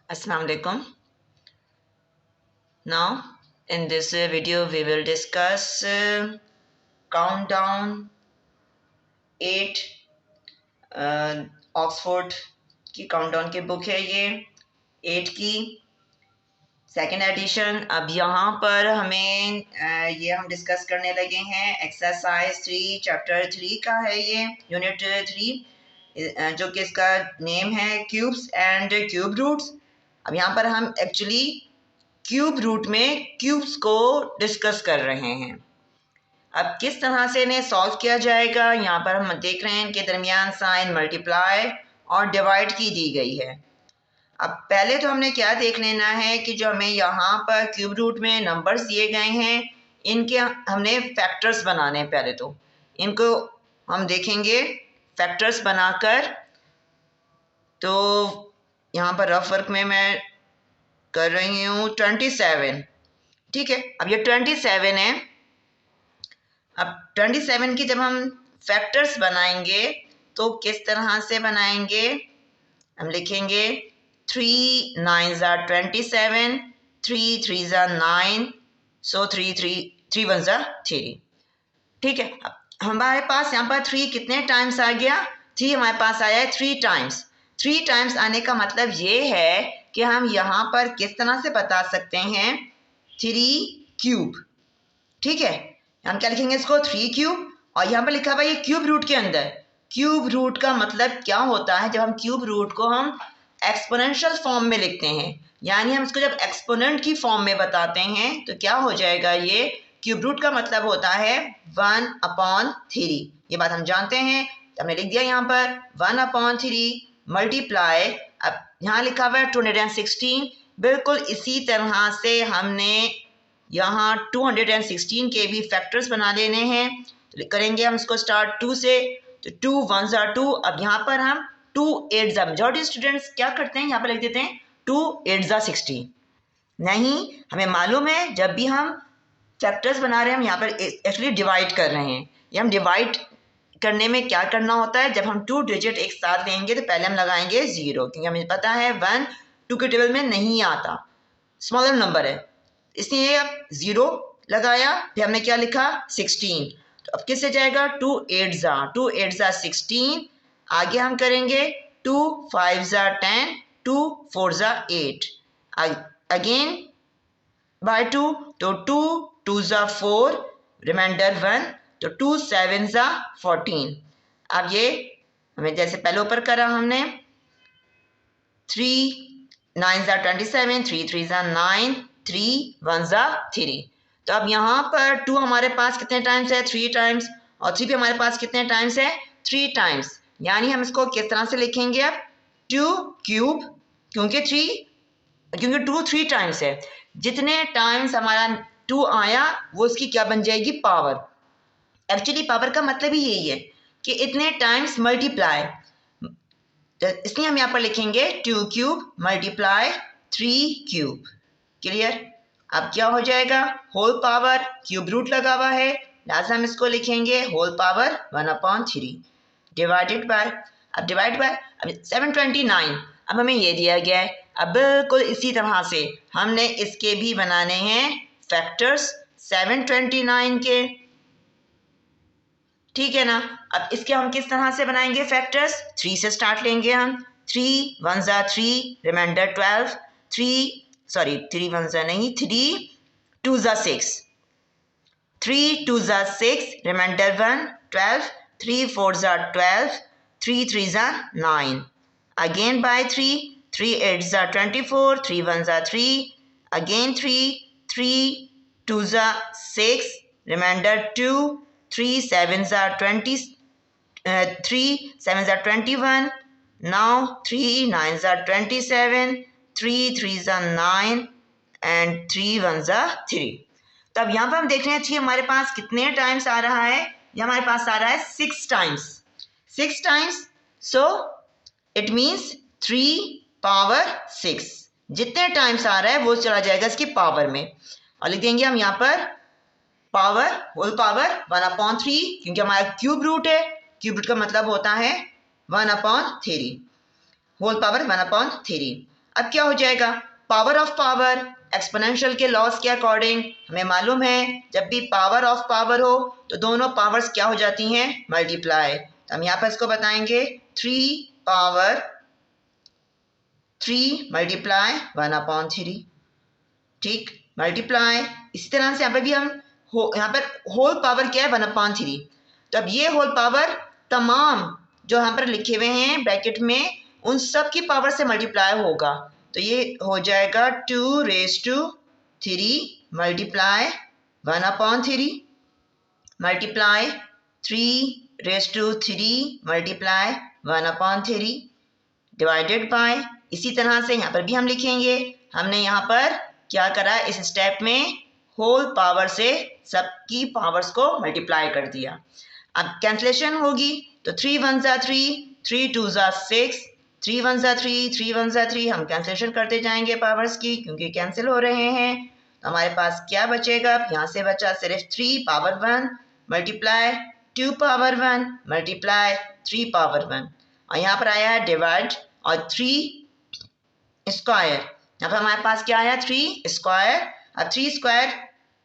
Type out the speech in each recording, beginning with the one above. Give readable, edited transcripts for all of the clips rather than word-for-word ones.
Assalamu alaikum. Now, in this video, we will discuss countdown 8 Oxford की countdown की book है ये 8 की सेकेंड एडिशन। अब यहाँ पर हमें ये हम डिस्कस करने लगे हैं एक्सरसाइज 3 चैप्टर 3 का है ये यूनिट 3 जो कि इसका नेम है क्यूब्स एंड क्यूब रूट्स। अब यहाँ पर हम एक्चुअली क्यूब रूट में क्यूब्स को डिस्कस कर रहे हैं। अब किस तरह से इन्हें सॉल्व किया जाएगा, यहाँ पर हम देख रहे हैं इनके दरमियान साइन मल्टीप्लाई और डिवाइड की दी गई है। अब पहले तो हमने क्या देख लेना है कि जो हमें यहाँ पर क्यूब रूट में नंबर्स दिए गए हैं इनके हमने फैक्टर्स बनाने हैं। पहले तो इनको हम देखेंगे फैक्टर्स बनाकर। तो यहाँ पर रफ वर्क में मैं कर रही हूँ 27, ठीक है। अब ये 27 है। अब 27 की जब हम फैक्टर्स बनाएंगे तो किस तरह से बनाएंगे, हम लिखेंगे 3 9s are 27, 3 3s are 9, so 3 1s are 3, ठीक है। अब हमारे पास यहाँ पर 3 कितने टाइम्स आ गया, 3 हमारे पास आया है 3 टाइम्स। 3 टाइम्स आने का मतलब ये है कि हम यहाँ पर किस तरह से बता सकते हैं 3 क्यूब, ठीक है। हम क्या लिखेंगे इसको 3 क्यूब, और यहाँ पर लिखा हुआ ये क्यूब रूट के अंदर। क्यूब रूट का मतलब क्या होता है, जब हम क्यूब रूट को हम एक्सपोनेंशियल फॉर्म में लिखते हैं, यानी हम इसको जब एक्सपोनेंट की फॉर्म में बताते हैं तो क्या हो जाएगा, ये क्यूब रूट का मतलब होता है 1/3। ये बात हम जानते हैं, तो हमने लिख दिया यहाँ पर 1/3 मल्टीप्लाई। अब यहाँ लिखा हुआ है 216, बिल्कुल इसी तरह से हमने यहाँ 216 के भी फैक्टर्स बना लेने हैं। तो करेंगे हम इसको स्टार्ट 2 से, तो 2 1s are 2। अब यहाँ पर हम 2 8s are, मेजॉरिटी स्टूडेंट्स क्या करते हैं यहाँ पर लिख देते हैं 2 8s are 16। नहीं, हमें मालूम है जब भी हम फैक्टर्स बना रहे हैं हम यहाँ पर एक्चुअली डिवाइड कर रहे हैं। ये हम डिवाइड करने में क्या करना होता है, जब हम 2 डिजिट एक साथ लेंगे तो पहले हम लगाएंगे 0, क्योंकि हमें पता है 1 2 के टेबल में नहीं आता, स्मॉलर नंबर है, इसलिए अब 0 लगाया। फिर हमने क्या लिखा 16, तो अब किससे जाएगा 2 8s are 16। आगे हम करेंगे 2 5s are 10, 2 4s are 8, again by 2, तो 2 2s are 4, रिमाइंडर 1, तो 2 7s are 14। अब ये हमें जैसे पहले ऊपर करा हमने 3 9s are 27, 3 3s are 9, 3 1s are 3। तो अब यहाँ पर 2 हमारे पास कितने टाइम्स है 3 टाइम्स, और 3 भी हमारे पास कितने टाइम्स है 3 टाइम्स। यानी हम इसको किस तरह से लिखेंगे अब 2 क्यूब, क्योंकि 2 3 टाइम्स है, जितने टाइम्स हमारा 2 आया वो उसकी क्या बन जाएगी पावर। एक्चुअली पावर का मतलब ही यही है कि इतने टाइम्स मल्टीप्लाई, इसलिए हम यहाँ पर लिखेंगे 2 क्यूब मल्टीप्लाई 3 क्यूब। क्लियर। अब क्या हो जाएगा होल पावर, क्यूब रूट लगा हुआ है, लिहाजा हम इसको लिखेंगे होल पावर 1/3 डिवाइडेड बाय। अब डिवाइड बाय 729। अब हमें ये दिया गया है, अब बिल्कुल इसी तरह से हमने इसके भी बनाने हैं फैक्टर्स 729 के, ठीक है ना। अब इसके हम किस तरह से बनाएंगे फैक्टर्स, 3 से स्टार्ट लेंगे हम, 3 1s are 3, reminder 12, 3 1s are नहीं, 3 2s are 6, 3 2s are 6, reminder 1 12, 3 4s are 12, 3 3s are 9, again by 3 8s are 24, 3 1s are 3, again 3 2s are 6, remainder 2, 3 7s are 20, 3 7s are 21, now 3 9s are 27, 3 3s are 9 and 3 1s are 3। तो अब यहाँ पर हम देख रहे हैं 3 हमारे पास कितने टाइम्स आ रहा है, ये हमारे पास आ रहा है 6 times, 6 times. So it means 3 power 6, जितने टाइम्स आ रहा है वो चला जाएगा इसकी पावर में, और लिख देंगे हम यहाँ पर पावर होल पावर 1/3, क्योंकि हमारा क्यूब रूट है, क्यूब रूट का मतलब होता है 1/3, होल पावर 1/3। अब क्या हो जाएगा, पावर ऑफ पावर एक्सपोनेंशियल के लॉस के अकॉर्डिंग हमें मालूम है जब भी पावर ऑफ पावर हो तो दोनों पावर्स क्या हो जाती हैं, मल्टीप्लाई। तो हम यहाँ पर इसको बताएंगे 3 पावर 3 मल्टीप्लाई 1/3, ठीक, मल्टीप्लाई। इसी तरह से यहाँ पर भी हम यहाँ पर होल पावर क्या है 1/3। तो अब ये होल पावर तमाम जो यहाँ पर लिखे हुए हैं ब्रैकेट में उन सब की पावर से मल्टीप्लाई होगा। तो ये हो जाएगा 2⁻³ multiply 1/3 multiply 3⁻³ multiply 1/3 divided bye. इसी तरह से यहाँ पर भी हम लिखेंगे, हमने यहाँ पर क्या करा, इस स्टेप में होल पावर से सबकी पावर्स को मल्टीप्लाई कर दिया। अब कैंसलेशन होगी तो 3 1 ज़ा 3, 3 2 ज़ा 6, 3 1 ज़ा 3, 3 1 ज़ा 3, हम कैंसलेशन करते जाएंगे पावर्स की क्योंकि कैंसिल हो रहे हैं। तो हमारे पास क्या बचेगा, यहाँ से बचा सिर्फ 3 power 1 multiply 2 power 1 multiply 3 power 1, और यहाँ पर आया है डिवाइड और 3 स्क्वायर। यहाँ पर हमारे पास क्या आया, 3 स्क्वायर। अब 3 स्क्वायर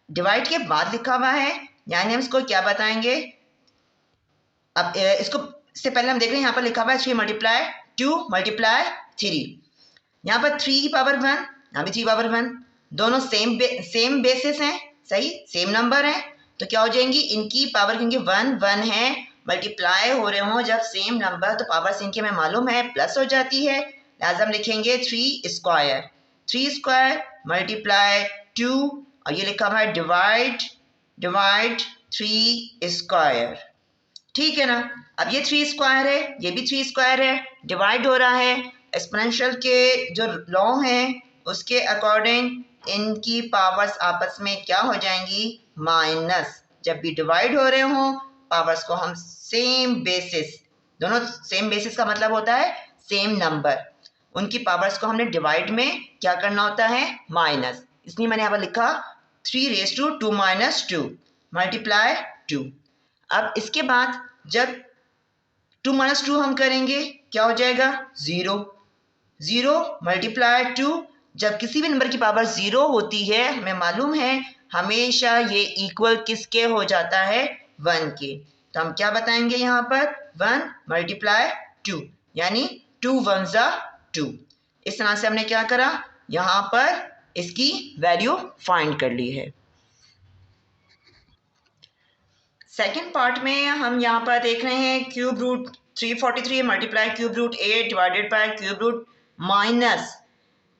डिवाइड के बाद लिखा हुआ है, यानी हम इसको क्या बताएंगे, अब इसको से पहले हम देख रहे हैं यहाँ पर लिखा हुआ है 3 मल्टीप्लाई 2 मल्टीप्लाई 3। यहाँ पर 3 पावर 1, यहाँ भी 3 पावर 1, दोनों सेम बेसिस हैं, सही, सेम नंबर हैं। तो क्या हो जाएंगी इनकी पावर, क्योंकि 1 1 है, मल्टीप्लाई हो रहे हों जब सेम नंबर तो पावर्स इनकी हमें मालूम है प्लस हो जाती है। लिहाजा हम लिखेंगे 3 स्क्वायर, 3 स्क्वायर मल्टीप्लाई 2, और ये लिखा हुआ है डिवाइड 3 स्क्वायर, ठीक है ना। अब ये 3 स्क्वायर है, ये भी 3 स्क्वायर है, डिवाइड हो रहा है। एक्सपोनेंशियल के जो लॉ हैं उसके अकॉर्डिंग इनकी पावर्स आपस में क्या हो जाएंगी, माइनस। जब भी डिवाइड हो रहे हों पावर्स को हम सेम बेसिस, दोनों सेम बेसिस का मतलब होता है सेम नंबर, उनकी पावर्स को हमने डिवाइड में क्या करना होता है, माइनस। इसलिए मैंने यहाँ पर लिखा 3⁻² मल्टीप्लाई 2। अब इसके बाद जब 2 - 2 हम करेंगे क्या हो जाएगा, 0 0 मल्टीप्लाई 2। जब किसी भी नंबर की पावर 0 होती है हमें मालूम है हमेशा ये इक्वल किसके हो जाता है, 1 के। तो हम क्या बताएंगे यहाँ पर 1 मल्टीप्लाई 2, यानी 2 1 ज़ा 2। इस तरह से हमने क्या करा, यहाँ पर इसकी वैल्यू फाइंड कर ली है। सेकेंड पार्ट में हम यहाँ पर देख रहे हैं cube root 343 multiply cube root 8 divided by cube root minus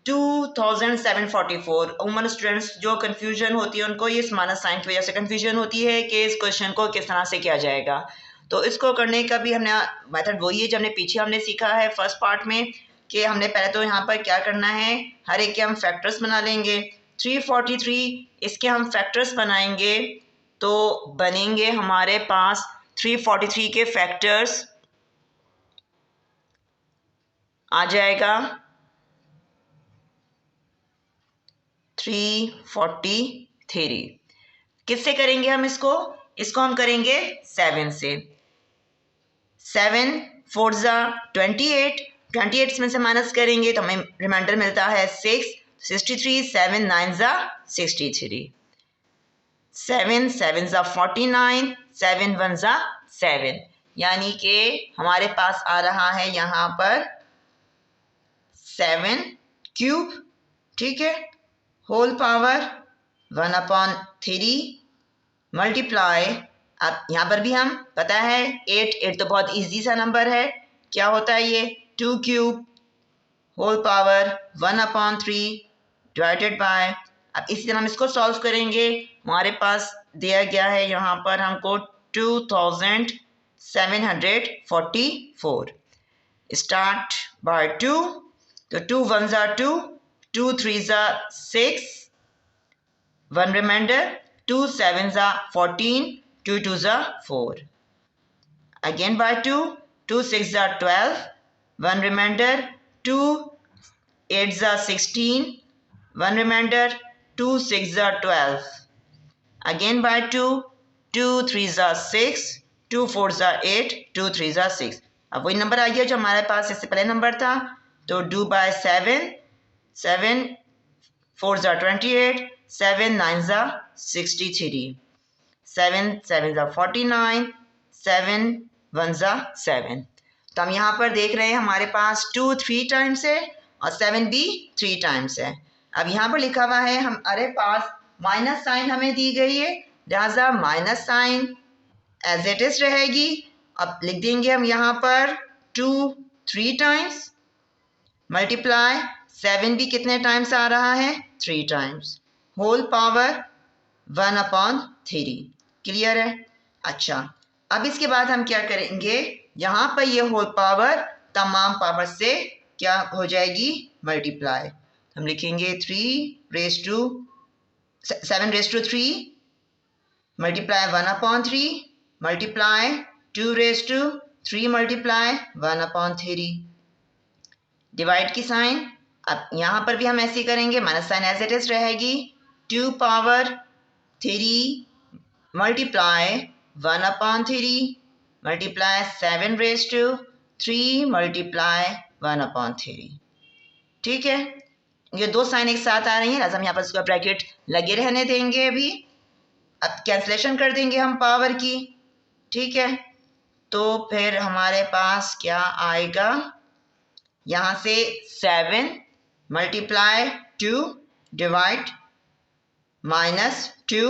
2744। उमन स्टूडेंट्स जो कन्फ्यूजन होती है उनको इस माइनस साइन की वजह से कन्फ्यूजन होती है कि इस क्वेश्चन को किस तरह से किया जाएगा। तो इसको करने का भी हमने मेथड वही है जो हमने पीछे हमने सीखा है फर्स्ट पार्ट में, कि हमने पहले तो यहाँ पर क्या करना है, हर एक के हम फैक्टर्स बना लेंगे। 343 इसके हम फैक्टर्स बनाएंगे तो बनेंगे हमारे पास 343 के फैक्टर्स आ जाएगा 343। किससे करेंगे हम इसको हम करेंगे 7 से। 7 4 ज़ा 28, 28 में से माइनस करेंगे तो हमें रिमाइंडर मिलता है 6, 63, 7 9 ज़ा 63, 7 7 ज़ा 49, 7 1 ज़ा 7, यानी कि हमारे पास आ रहा है यहाँ पर 7³ ठीक है, होल पावर 1/3 मल्टीप्लाई। अब यहाँ पर भी हम पता है 8 तो बहुत इजी सा नंबर है, क्या होता है ये 2³ होल पावर 1/3 डिवाइडेड बाय। अब इसी तरह हम इसको सॉल्व करेंगे, हमारे पास दिया गया है यहाँ पर हमको 2744। स्टार्ट बाय 2, तो 2 1 ज़ा 2, 2 3 ज़ा 6, 1 रिमाइंडर, 2 7 ज़ा 14, 2 2 ज़ा 4, अगेन बाय 2, 2 6 ज़ा 12, 1 रिमाइंडर, 2 8 ज़ा 16, 1 रिमाइंडर, 2 6 ज़ा 12, अगेन बाय 2, 2 3 ज़ा 6, 2 4 ज़ा 8, 2 3 ज़ा 6। अब वही नंबर आ गया जो हमारे पास इससे पहले नंबर था, तो 2 बाय 7 7 4 ज़ा 28, 7 9 ज़ा 63, 7 7 ज़ा 49, 7 1 ज़ा 7। तो हम यहाँ पर देख रहे हैं हमारे पास 2 3 टाइम्स है और 7 भी 3 टाइम्स है। अब यहाँ पर लिखा हुआ है हमारे पास माइनस साइन हमें दी गई है, लिहाजा minus sign as it is रहेगी। अब लिख देंगे हम यहाँ पर 2 3 टाइम्स मल्टीप्लाई 7 भी कितने टाइम्स आ रहा है 3 टाइम्स, होल पावर 1/3। क्लियर है? अच्छा, अब इसके बाद हम क्या करेंगे, यहाँ पर ये होल पावर तमाम पावर से क्या हो जाएगी मल्टीप्लाई। हम लिखेंगे 7 raise to 3 multiply 1/3 multiply 2 raise to 3 multiply 1/3। Divide की साइन अब यहाँ पर भी हम ऐसे करेंगे, minus sign as it is रहेगी, 2 power 3 multiply 1/3 multiply 7 raise to 3 multiply 1/3। ठीक है, ये दो साइन एक साथ आ रही हैं, हम यहाँ पर उसका ब्रैकेट लगे रहने देंगे अभी। अब कैंसलेशन कर देंगे हम पावर की। ठीक है, तो फिर हमारे पास क्या आएगा, यहाँ से 7 मल्टीप्लाई 2 डिवाइड -2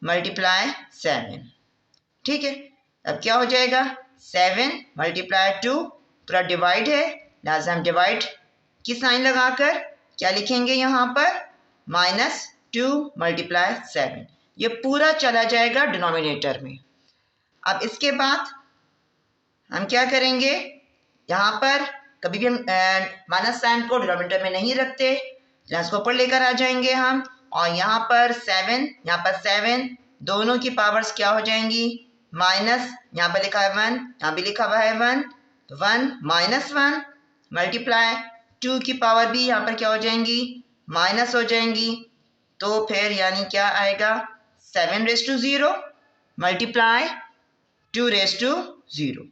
मल्टीप्लाई 7। ठीक है, अब क्या हो जाएगा 7 मल्टीप्लाई 2 पूरा डिवाइड है, लिहाजा हम डिवाइड की साइन लगाकर क्या लिखेंगे यहाँ पर -2 मल्टीप्लाई 7। ये पूरा चला जाएगा डिनोमिनेटर में। अब इसके बाद हम क्या करेंगे, यहाँ पर कभी भी हम माइनस साइन को डिनोमिनेटर में नहीं रखते, इसको ऊपर लेकर आ जाएंगे हम, और यहाँ पर 7 यहाँ पर 7 दोनों की पावर्स क्या हो जाएंगी माइनस, यहाँ पर लिखा है 1 यहाँ भी लिखा हुआ है 1, तो 1 -1 मल्टीप्लाई 2 की पावर भी यहाँ पर क्या हो जाएंगी माइनस हो जाएंगी। तो फिर यानी क्या आएगा 7 raise to 0 multiply 2 raise to 0।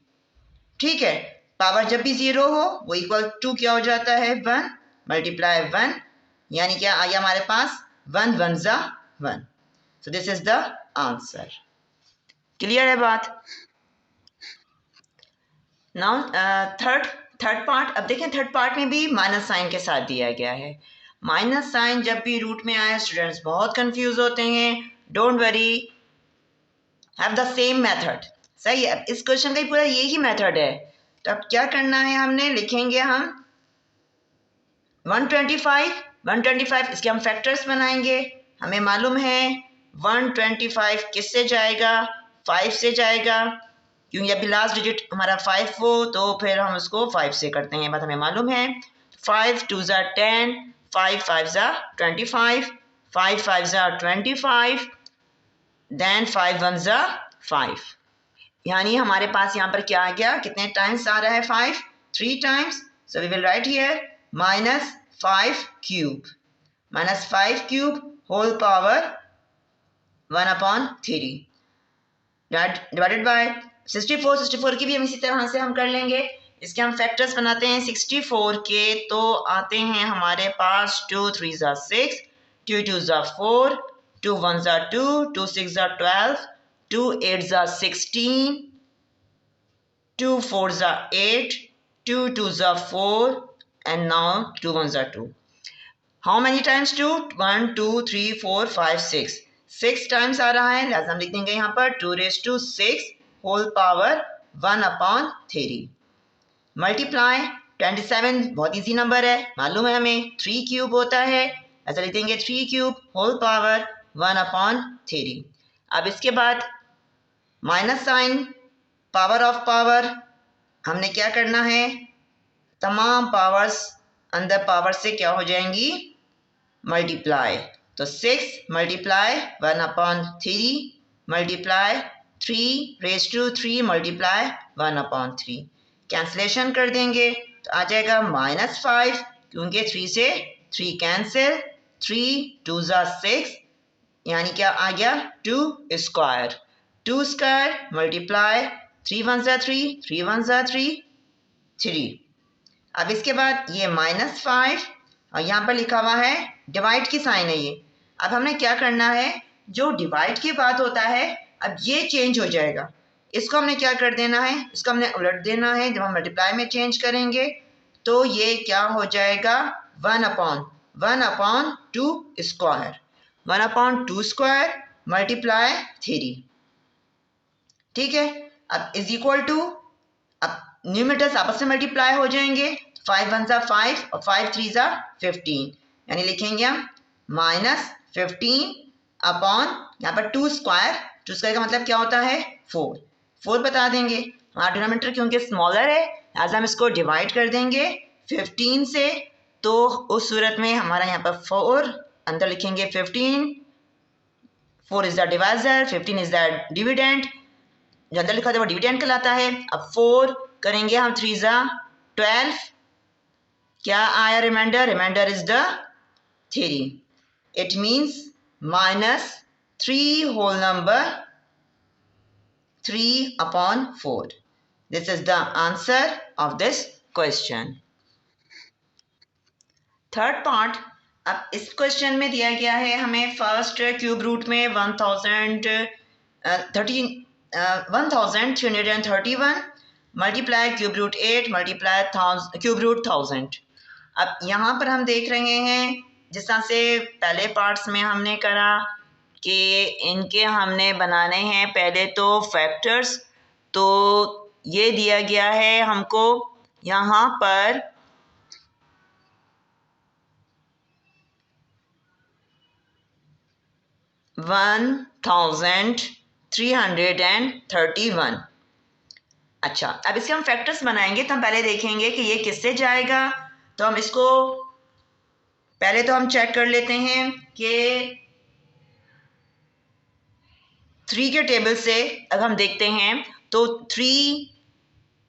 ठीक है, पावर जब भी 0 हो वो इक्वल टू क्या हो जाता है 1 मल्टीप्लाई 1, यानी क्या आ गया हमारे पास 1 1 ज़ा 1। So this is the answer. Clear है बात? Now third part. अब देखें थर्ड पार्ट में भी माइनस साइन के साथ दिया गया है। माइनस साइन जब भी रूट में आए स्टूडेंट्स बहुत कंफ्यूज होते हैं। Don't worry, have the same method. सही है, अब इस क्वेश्चन का पूरा यही मेथड है। तो अब क्या करना है, हमने लिखेंगे हम 125 इसके हम फैक्टर्स बनाएंगे। हमें मालूम है 125 किससे जाएगा 5 से जाएगा, क्योंकि अभी लास्ट डिजिट हमारा 5 हो तो फिर हम उसको 5 से करते हैं, बात हमें मालूम है। 5 2 ज़ा 10, 5 5 ज़ा 25, 5 5 ज़ा 25, देन 5 1 ज़ा 5। यानी हमारे पास यहाँ पर क्या आ गया, कितने टाइम्स आ रहा है 5 3 times. So we will write here -5 cube whole power 1/3 divided by 64 की भी हम इसी तरह से हम कर लेंगे। इसके हम फैक्टर्स बनाते हैं 64 के, तो आते हैं हमारे पास 2 3 ज़ा 6, 2 2 ज़ा 4, 2 1 ज़ा 2, 2 6 ज़ा 12, 2 8 ज़ा 16, 2 4 ज़ा 8, 2 2 ज़ा 4, and now 2 1 ज़ा 2। How many times 2? 1 2 3 4 5 6 टाइम्स आ रहा है, लिहाजा हम लिख देंगे यहाँ पर 2 raise to 6 whole power 1/3 multiply 27। बहुत इजी नंबर है, मालूम है हमें 3 क्यूब होता है, ऐसा लिख देंगे 3 क्यूब होल पावर 1/3। अब इसके बाद minus sine, power of power, हमने क्या करना है, तमाम पावर्स अंदर पावर से क्या हो जाएंगी मल्टीप्लाई। तो 6 multiply 1/3 multiply 3 raise to 3 multiply 1/3। Cancellation कर देंगे तो आ जाएगा -5, क्योंकि 3 से 3 कैंसिल, 3 2 ज़ा 6, यानी क्या आ गया 2 स्क्वायर, 2 स्क्वायर मल्टीप्लाई 3 1 ज़ा 3, 3 1 ज़ा 3, 3। अब इसके बाद ये -5 और यहाँ पर लिखा हुआ है डिवाइड की साइन है ये। अब हमने क्या करना है, जो डिवाइड के बाद होता है अब ये चेंज हो जाएगा, इसको हमने क्या कर देना है, इसको हमने उलट देना है। जब हम मल्टीप्लाई में चेंज करेंगे तो ये क्या हो जाएगा, 1/2 स्क्वायर, 1/2 स्क्वायर मल्टीप्लाई 3, ठीक है। अब इज इक्वल टू, अब न्यूमरेटर्स आपस में मल्टीप्लाई हो जाएंगे, 5 1 5 और 5 3 15, यानी लिखेंगे हम -15 अपॉन यहाँ पर 2 स्क्वायर, 2 स्क्वायर का मतलब क्या होता है 4 बता देंगे। हमारा डिनोमिनेटर क्योंकि स्मॉलर है आज हम इसको डिवाइड कर देंगे 15 से, तो उस सूरत में हमारा यहाँ पर 4 अंदर लिखेंगे 15, 4 is the divisor, 15 is the dividend, जो अंदर लिखा था वो डिविडेंड कहलाता है। अब 4 करेंगे हम 3 12, क्या आया remainder, remainder is the 3, it means -3 whole number 3/4। This is the answer of this question. Third part, अब इस क्वेश्चन में दिया गया है हमें फर्स्ट क्यूब रूट में 1331 multiply cube root 8 multiply cube root 1000। अब यहाँ पर हम देख रहे हैं जिस तरह से पहले पार्ट्स में हमने करा कि इनके हमने बनाने हैं पहले तो फैक्टर्स, तो ये दिया गया है हमको यहाँ पर 1331। अच्छा, अब इसके हम फैक्टर्स बनाएंगे तो हम पहले देखेंगे कि ये किससे जाएगा। तो हम इसको पहले तो हम चेक कर लेते हैं कि 3 के टेबल से अगर हम देखते हैं तो 3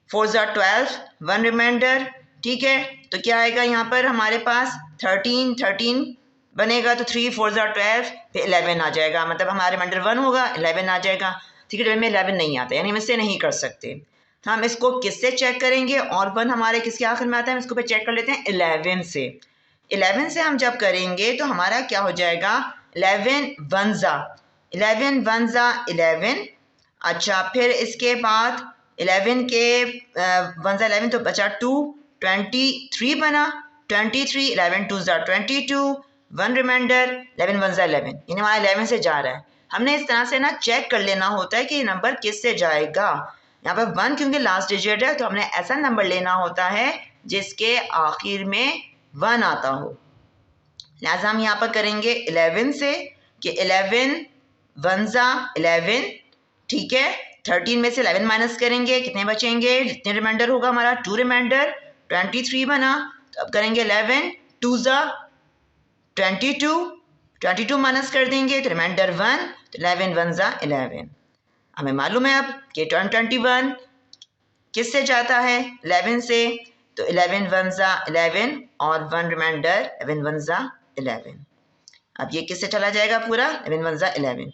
4 12, 1 रिमाइंडर, ठीक है। तो क्या आएगा यहाँ पर हमारे पास 13 बनेगा, तो 3 4 12 फिर 11 आ जाएगा, मतलब हमारा रिमाइंडर 1 होगा, 11 आ जाएगा। ठीक है, टेबल में 11 नहीं आता, यानी हम इससे नहीं कर सकते। तो हम इसको किससे चेक करेंगे, और 1 हमारे किसके आखिर में आता है, हम इसको पे चेक कर लेते हैं 11 से। 11 से हम जब करेंगे तो हमारा क्या हो जाएगा, 11 1 11। अच्छा, फिर इसके बाद 11 के 1 11 तो बचा 2, 23 बना, 23 11 2 22, 1 रिमाइंडर, 11 1 11, यानी हमारा 11 से जा रहा है। हमने इस तरह से ना चेक कर लेना होता है कि ये नंबर किससे जाएगा। यहाँ पर 1 क्योंकि लास्ट डिजिट है तो हमने ऐसा नंबर लेना होता है जिसके आखिर में 1 आता हो। लिहाजा हम यहाँ पर करेंगे 11 से कि 11 1 11, ठीक है। 13 में से 11 माइनस करेंगे, कितने बचेंगे, जितने रिमाइंडर होगा हमारा 2 रिमाइंडर, 23 बना। तो अब करेंगे 11 2 22 माइनस कर देंगे तो रिमाइंडर 1, तो 11 1 11। हमें मालूम है अब कि 21 किससे जाता है, 11 से, तो 11 1 11 और 1 रिमाइंडर 11 1 11। अब ये किससे चला जाएगा पूरा, 11 1 11।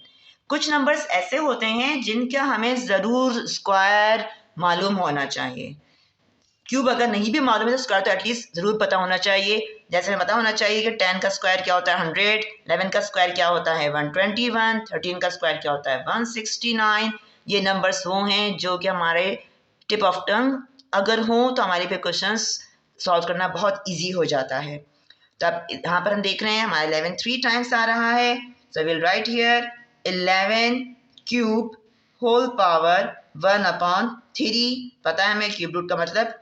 कुछ नंबर्स ऐसे होते हैं जिनका हमें ज़रूर स्क्वायर मालूम होना चाहिए। क्यूब अगर नहीं भी मालूम है तो स्क्वायर तो एटलीस्ट ज़रूर पता होना चाहिए। जैसे हमें पता होना चाहिए कि 10 का स्क्वायर क्या होता है 100, 11 का स्क्वायर क्या होता है 121, 13 का स्क्वायर क्या होता है 169। ये नंबर्स वो हैं जो कि हमारे टिप ऑफ टंग अगर हों तो हमारे पे क्वेश्चंस सॉल्व करना बहुत ईजी हो जाता है। तो अब यहाँ पर हम देख रहे हैं हमारा 11 3 टाइम्स आ रहा है, so will write here 11 cube whole power 1/3। पता है हमें क्यूब रूट का मतलब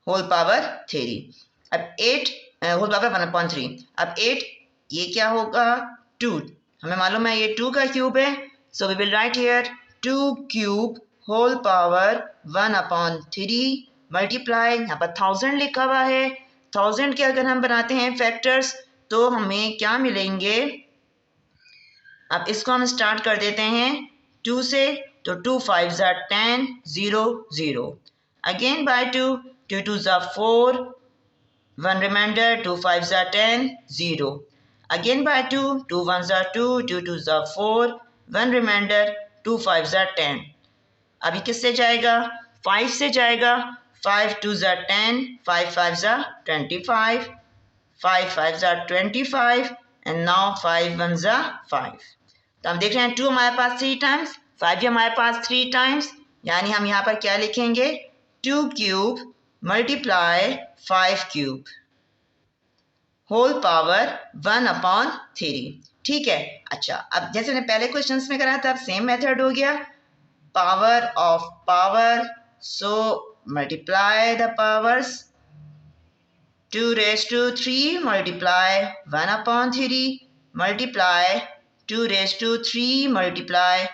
होल पावर 3। अब 8 होल पावर 1/3। अब 8 ये क्या होगा 2, हमें मालूम है ये 2 का क्यूब है, so we will write here 2 cube whole power 1/3 मल्टीप्लाई, यहाँ पर 1000 लिखा हुआ है। 1000 के अगर हम बनाते हैं फैक्टर्स तो हमें क्या मिलेंगे। अब इसको हम स्टार्ट कर देते हैं 2 से, तो 2 5 10 0 0, again by 2 2 2 4, 1 remainder, 2 5 10 0, again by 2 2 1 2 2 2 4, 1 remainder, 2 5 10। अभी किससे जाएगा, 5 से जाएगा, 5 2 10, 5 5 25, 5 5 ज़ा 25 एंड नाउ 5 1 ज़ा 5। तो हम देख रहे हैं 2 हमारे पास 3 टाइम्स, 5 भी हमारे पास 3 टाइम्स, यानी हम यहाँ पर क्या लिखेंगे 2 cube multiply 5 cube whole power 1/3। ठीक है। अच्छा, अब जैसे मैंने पहले क्वेश्चंस में करा था, अब सेम मेथड हो गया, power of power, so multiply the powers, 2 raised to 3 multiply 1/3 multiply 2 raised to 3 multiply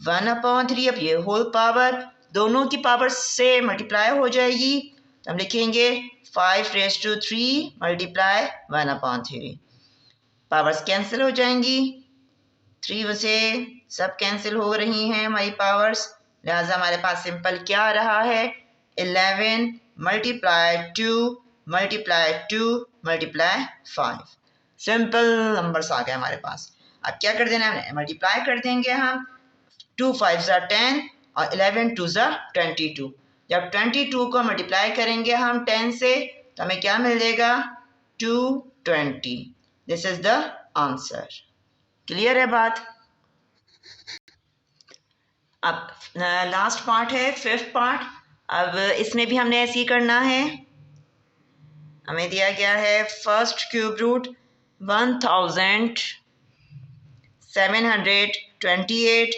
1/3। अब ये होल पावर दोनों की पावर से मल्टीप्लाई हो जाएगी, तो हम लिखेंगे 5 raised to 3 multiply 1/3। Powers cancel हो जाएंगी, 3 से सब कैंसिल हो रही हैं हमारी पावर्स, लिहाजा हमारे पास सिंपल क्या आ रहा है 11 multiply 2 multiply 2 multiply 5। Simple numbers आ गए हमारे पास। अब क्या कर देना है, मल्टीप्लाई कर देंगे हम, 2 5 ज़ा 10 और 11 2 ज़ा 22। जब 22 को मल्टीप्लाई करेंगे हम 10 से तो हमें क्या मिलेगा 220। This is the answer. Clear है बात। अब लास्ट पार्ट है, 5th पार्ट। अब इसमें भी हमने ऐसे ही करना है। हमें दिया गया है फर्स्ट क्यूब रूट 1728,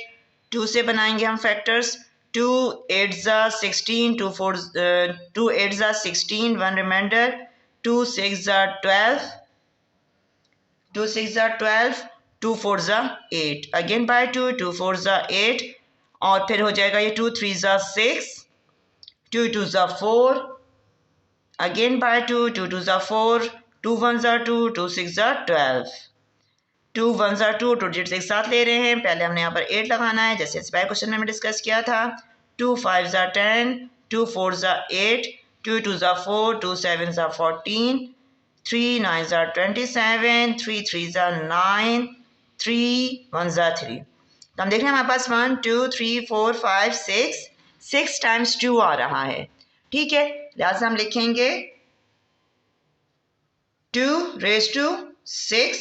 2 से बनाएंगे हम फैक्टर्स, 2 8 ज़ा 16, 2 8 ज़ा 16, 1 रिमाइंडर, 2 6 ज़ा 12, 2 6 ज़ा 12, 2 4 ज़ा 8, अगेन बाय 2, 2 4 ज़ा 8, और फिर हो जाएगा ये 2 3 ज़ा 6, 2 2 ज़ा 4, अगेन बाय 2, 2 2 ज़ा 4, 2 1 ज़ा 2, 2 6 ज़ा 12, 2 1 ज़ा 2, 2 डिजिट्स एक साथ ले रहे हैं। पहले हमने यहाँ पर 8 लगाना है, जैसे इस पहले क्वेश्चन में हमने डिस्कस किया था। 2 5 ज़ा 10, 2 4 ज़ा 8, 2 2 ज़ा 4, 2 7 ज़ा 14, 3 9 ज़ा 27, 3 3 ज़ा 9, 3 1 ज़ा 3। तो हम देख रहे हैं हमारे पास 1 2 3 4 5 6 टाइम्स 2 आ रहा है। ठीक है, लिहाजा हम लिखेंगे 2 raised to 6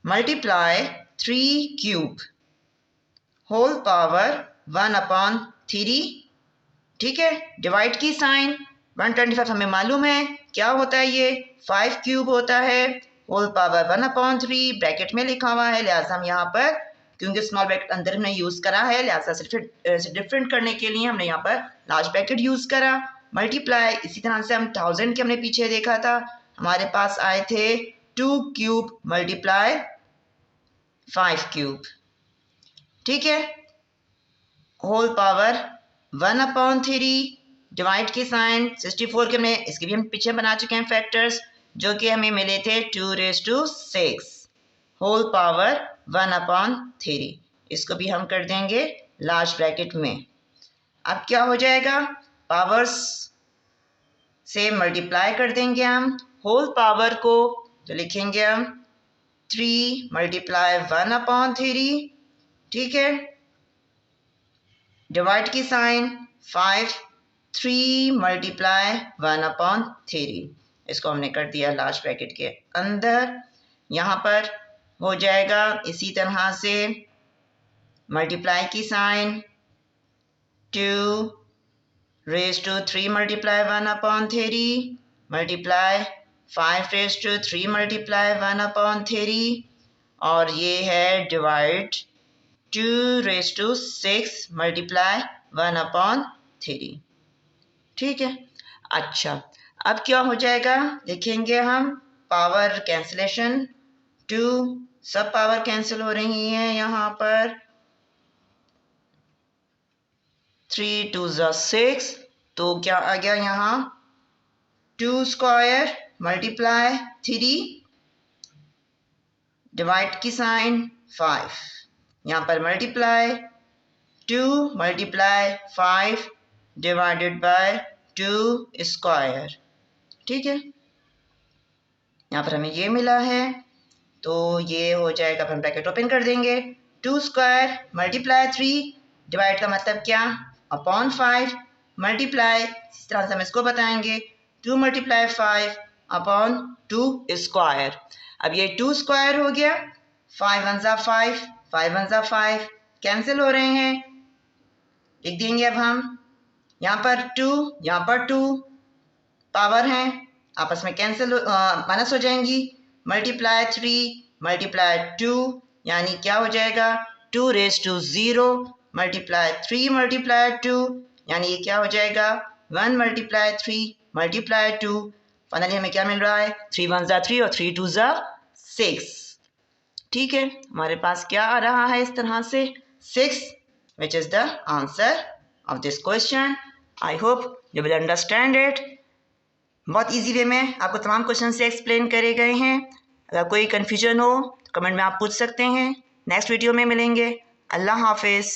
multiply 3 cube whole power 1/3। ठीक है, डिवाइड की साइन, 125 हमें मालूम है क्या होता है, ये 5 क्यूब होता है, होल पावर 1/3 ब्रैकेट में लिखा हुआ है, लिहाजा हम यहाँ पर क्योंकि स्मॉल ब्रैकेट अंदर हमने यूज़ करा है, लिहाजा सिर्फ डिफरेंट करने के लिए हमने यहाँ पर लार्ज ब्रैकेट यूज़ करा। मल्टीप्लाई, इसी तरह से हम 1000 के हमने पीछे देखा था, हमारे पास आए थे 2 क्यूब मल्टीप्लाई 5 क्यूब। ठीक है, होल पावर 1/3, डिवाइड की साइन, 64 के हमने इसके भी हम पीछे बना चुके हैं फैक्टर्स, जो कि हमें मिले थे 2 raised to 6 होल पावर 1/3। इसको भी हम कर देंगे लार्ज ब्रैकेट में। अब क्या हो जाएगा, पावर्स से मल्टीप्लाई कर देंगे हम होल पावर को, तो लिखेंगे हम 3 मल्टीप्लाई 1/3। ठीक है, डिवाइड की साइन 5, 3 मल्टीप्लाई 1/3। इसको हमने कर दिया लार्ज ब्रैकेट के अंदर। यहाँ पर हो जाएगा इसी तरह से मल्टीप्लाई की sign 2 raised to 3 multiply 1/3 multiply 5 raised to 3 multiply 1/3, और ये है डिवाइड 2 raised to 6 multiply 1/3। ठीक है। अच्छा, अब क्या हो जाएगा देखेंगे हम, पावर कैंसिलेशन, 2 सब पावर कैंसिल हो रही है यहाँ पर, 3 2 ज़ा 6, तो क्या आ गया यहाँ 2 स्क्वायर मल्टीप्लाई 3 डिवाइड की साइन 5, यहाँ पर multiply 2 multiply 5 divided by 2 square. ठीक है, यहाँ पर हमें ये मिला है, तो ये हो जाएगा, हम ब्रैकेट ओपन कर देंगे, 2 स्क्वायर मल्टीप्लाई 3 डिवाइड का मतलब क्या अपॉन 5 मल्टीप्लाई, इस तरह से हम इसको बताएंगे 2 मल्टीप्लाई 5 अपॉन 2 स्क्वायर। अब ये 2 स्क्वायर हो गया, 5 1 ज़ा 5, 5 1 ज़ा 5, कैंसिल हो रहे हैं। लिख देंगे अब हम यहाँ पर 2, यहाँ पर 2, पावर हैं आपस में कैंसिल माइनस हो जाएंगी। मल्टीप्लाई 3 मल्टीप्लाई 2 यानी क्या हो जाएगा 2 रेज टू 0 मल्टीप्लाई 3 मल्टीप्लाई 2 यानी ये क्या हो जाएगा 1 मल्टीप्लाई 3 मल्टीप्लाई 2। फाइनली हमें क्या मिल रहा है 3 1 ज़ा 3 और 3 2 ज़ा 6। ठीक है, हमारे पास क्या आ रहा है इस तरह से 6, which is the answer of this question. I hope you will understand it. बहुत इजी वे में आपको तमाम क्वेश्चन से एक्सप्लेन करे गए हैं। अगर कोई कन्फ्यूजन हो तो कमेंट में आप पूछ सकते हैं। नेक्स्ट वीडियो में मिलेंगे। अल्लाह हाफिज़।